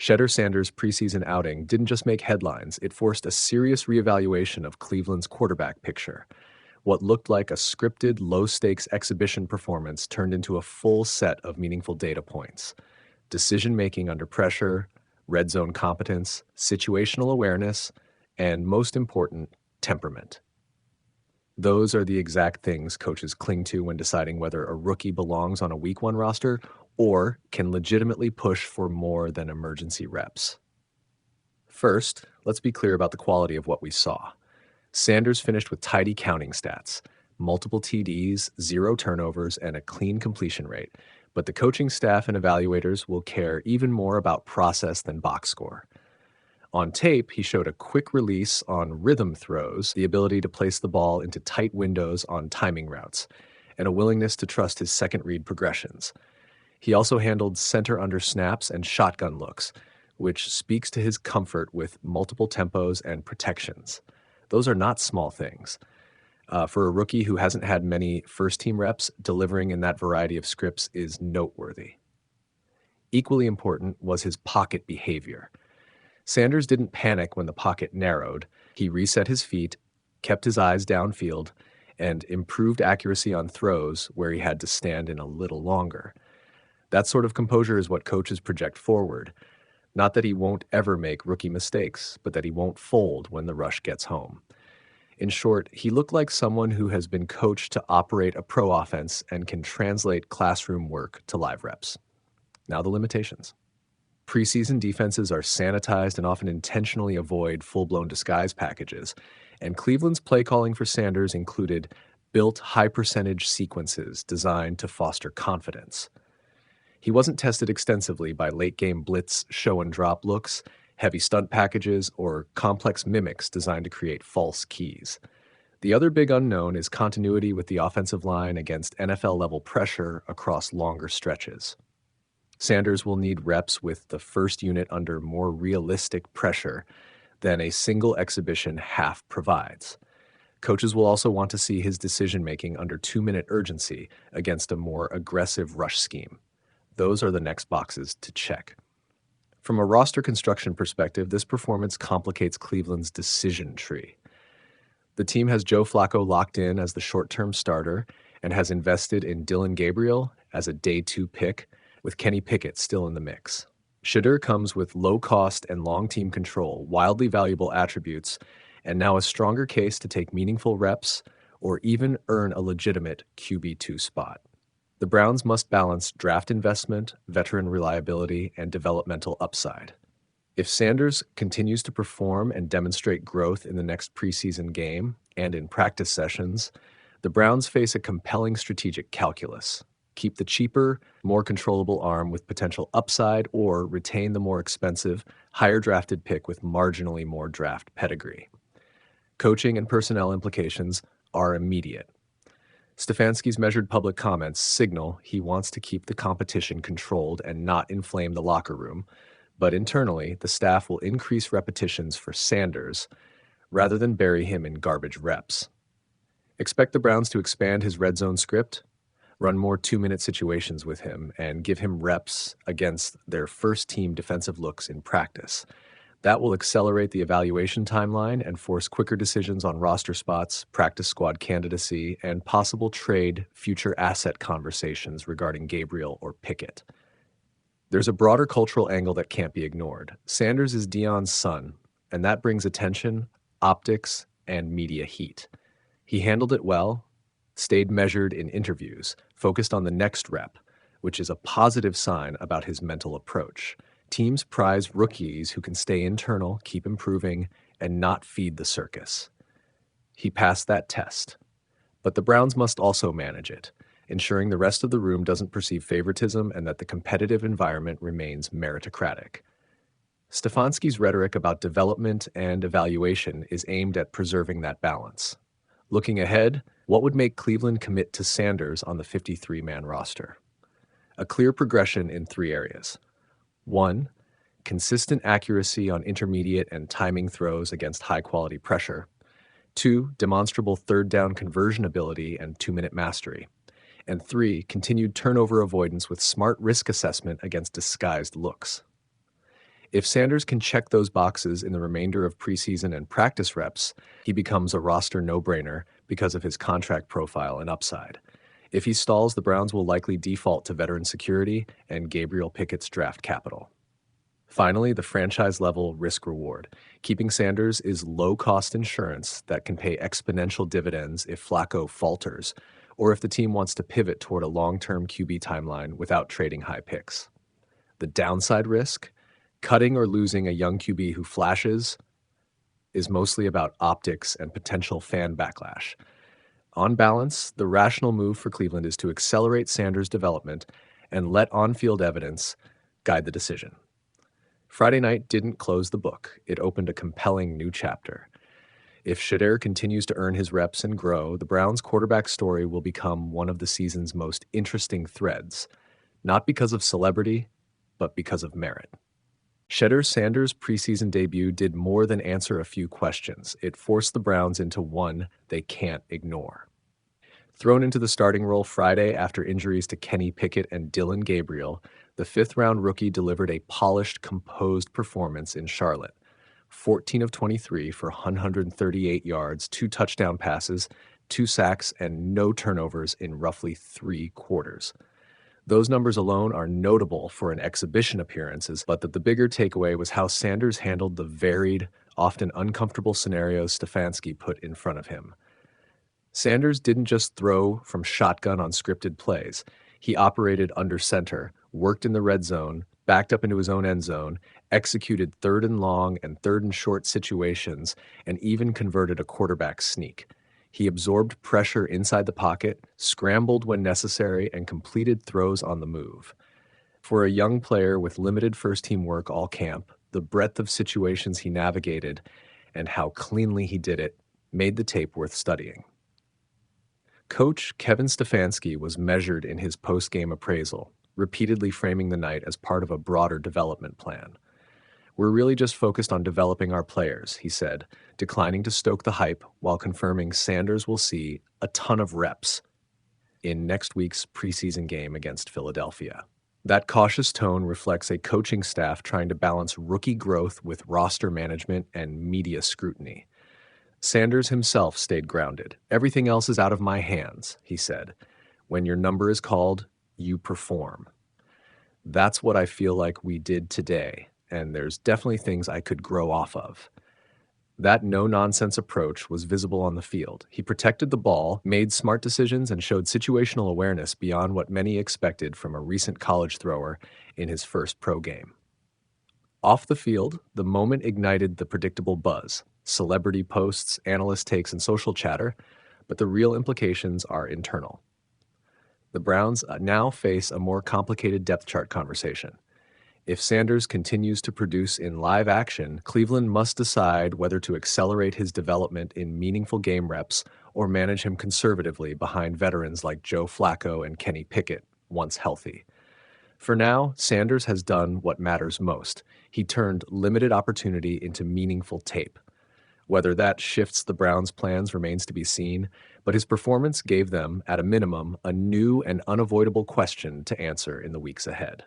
Shedeur Sanders' preseason outing didn't just make headlines, it forced a serious reevaluation of Cleveland's quarterback picture. What looked like a scripted, low-stakes exhibition performance turned into a full set of meaningful data points. Decision-making under pressure, red zone competence, situational awareness, and most important, temperament. Those are the exact things coaches cling to when deciding whether a rookie belongs on a week one roster or can legitimately push for more than emergency reps. First, let's be clear about the quality of what we saw. Sanders finished with tidy counting stats, multiple TDs, 0 turnovers, and a clean completion rate, but the coaching staff and evaluators will care even more about process than box score. On tape, he showed a quick release on rhythm throws, the ability to place the ball into tight windows on timing routes, and a willingness to trust his second read progressions. He also handled center under snaps and shotgun looks, which speaks to his comfort with multiple tempos and protections. Those are not small things. For a rookie who hasn't had many first-team reps, delivering in that variety of scripts is noteworthy. Equally important was his pocket behavior. Sanders didn't panic when the pocket narrowed. He reset his feet, kept his eyes downfield, and improved accuracy on throws where he had to stand in a little longer. That sort of composure is what coaches project forward. Not that he won't ever make rookie mistakes, but that he won't fold when the rush gets home. In short, he looked like someone who has been coached to operate a pro offense and can translate classroom work to live reps. Now the limitations. Preseason defenses are sanitized and often intentionally avoid full-blown disguise packages, and Cleveland's play calling for Sanders included built high-percentage sequences designed to foster confidence. He wasn't tested extensively by late-game blitz, show-and-drop looks, heavy stunt packages, or complex mimics designed to create false keys. The other big unknown is continuity with the offensive line against NFL-level pressure across longer stretches. Sanders will need reps with the first unit under more realistic pressure than a single exhibition half provides. Coaches will also want to see his decision-making under 2-minute urgency against a more aggressive rush scheme. Those are the next boxes to check. From a roster construction perspective, this performance complicates Cleveland's decision tree. The team has Joe Flacco locked in as the short-term starter and has invested in Dillon Gabriel as a day 2 pick, with Kenny Pickett still in the mix. Shedeur comes with low cost and long team control, wildly valuable attributes, and now a stronger case to take meaningful reps or even earn a legitimate QB2 spot. The Browns must balance draft investment, veteran reliability, and developmental upside. If Sanders continues to perform and demonstrate growth in the next preseason game and in practice sessions, the Browns face a compelling strategic calculus. Keep the cheaper, more controllable arm with potential upside, or retain the more expensive, higher drafted pick with marginally more draft pedigree. Coaching and personnel implications are immediate. Stefanski's measured public comments signal he wants to keep the competition controlled and not inflame the locker room, but internally, the staff will increase repetitions for Sanders rather than bury him in garbage reps. Expect the Browns to expand his red zone script, run more 2-minute situations with him, and give him reps against their first-team defensive looks in practice. That will accelerate the evaluation timeline and force quicker decisions on roster spots, practice squad candidacy, and possible trade future asset conversations regarding Gabriel or Pickett. There's a broader cultural angle that can't be ignored. Sanders is Deion's son, and that brings attention, optics, and media heat. He handled it well, stayed measured in interviews, focused on the next rep, which is a positive sign about his mental approach. Teams prize rookies who can stay internal, keep improving, and not feed the circus. He passed that test. But the Browns must also manage it, ensuring the rest of the room doesn't perceive favoritism and that the competitive environment remains meritocratic. Stefanski's rhetoric about development and evaluation is aimed at preserving that balance. Looking ahead, what would make Cleveland commit to Sanders on the 53-man roster? A clear progression in 3 areas. 1, consistent accuracy on intermediate and timing throws against high-quality pressure. 2, demonstrable third-down conversion ability and 2-minute mastery. And 3, continued turnover avoidance with smart risk assessment against disguised looks. If Sanders can check those boxes in the remainder of preseason and practice reps, he becomes a roster no-brainer because of his contract profile and upside. If he stalls, the Browns will likely default to veteran security and Gabriel Pickett's draft capital. Finally, the franchise-level risk-reward. Keeping Sanders is low-cost insurance that can pay exponential dividends if Flacco falters, or if the team wants to pivot toward a long-term QB timeline without trading high picks. The downside risk, cutting or losing a young QB who flashes, is mostly about optics and potential fan backlash. On balance, the rational move for Cleveland is to accelerate Sanders' development and let on-field evidence guide the decision. Friday night didn't close the book. It opened a compelling new chapter. If Shedeur continues to earn his reps and grow, the Browns' quarterback story will become one of the season's most interesting threads, not because of celebrity, but because of merit. Shedeur Sanders' preseason debut did more than answer a few questions. It forced the Browns into one they can't ignore. Thrown into the starting role Friday after injuries to Kenny Pickett and Dylan Gabriel, the fifth-round rookie delivered a polished, composed performance in Charlotte. 14 of 23 for 138 yards, 2 touchdown passes, 2 sacks, and no turnovers in roughly 3 quarters. Those numbers alone are notable for an exhibition appearances, but the bigger takeaway was how Sanders handled the varied, often uncomfortable scenarios Stefanski put in front of him. Sanders didn't just throw from shotgun on scripted plays. He operated under center, worked in the red zone, backed up into his own end zone, executed 3rd and long and 3rd and short situations, and even converted a quarterback sneak. He absorbed pressure inside the pocket, scrambled when necessary, and completed throws on the move. For a young player with limited first-team work all camp, the breadth of situations he navigated and how cleanly he did it made the tape worth studying. Coach Kevin Stefanski was measured in his post-game appraisal, repeatedly framing the night as part of a broader development plan. "We're really just focused on developing our players," he said, declining to stoke the hype while confirming Sanders will see a ton of reps in next week's preseason game against Philadelphia. That cautious tone reflects a coaching staff trying to balance rookie growth with roster management and media scrutiny. Sanders himself stayed grounded. "Everything else is out of my hands," he said. "When your number is called, you perform." That's what I feel like we did today, and there's definitely things I could grow off of. That no-nonsense approach was visible on the field. He protected the ball, made smart decisions, and showed situational awareness beyond what many expected from a recent college thrower in his first pro game. Off the field, the moment ignited the predictable buzz, celebrity posts, analyst takes, and social chatter, but the real implications are internal. The Browns now face a more complicated depth chart conversation. If Sanders continues to produce in live action, Cleveland must decide whether to accelerate his development in meaningful game reps or manage him conservatively behind veterans like Joe Flacco and Kenny Pickett, once healthy. For now, Sanders has done what matters most. He turned limited opportunity into meaningful tape. Whether that shifts the Browns' plans remains to be seen, but his performance gave them, at a minimum, a new and unavoidable question to answer in the weeks ahead.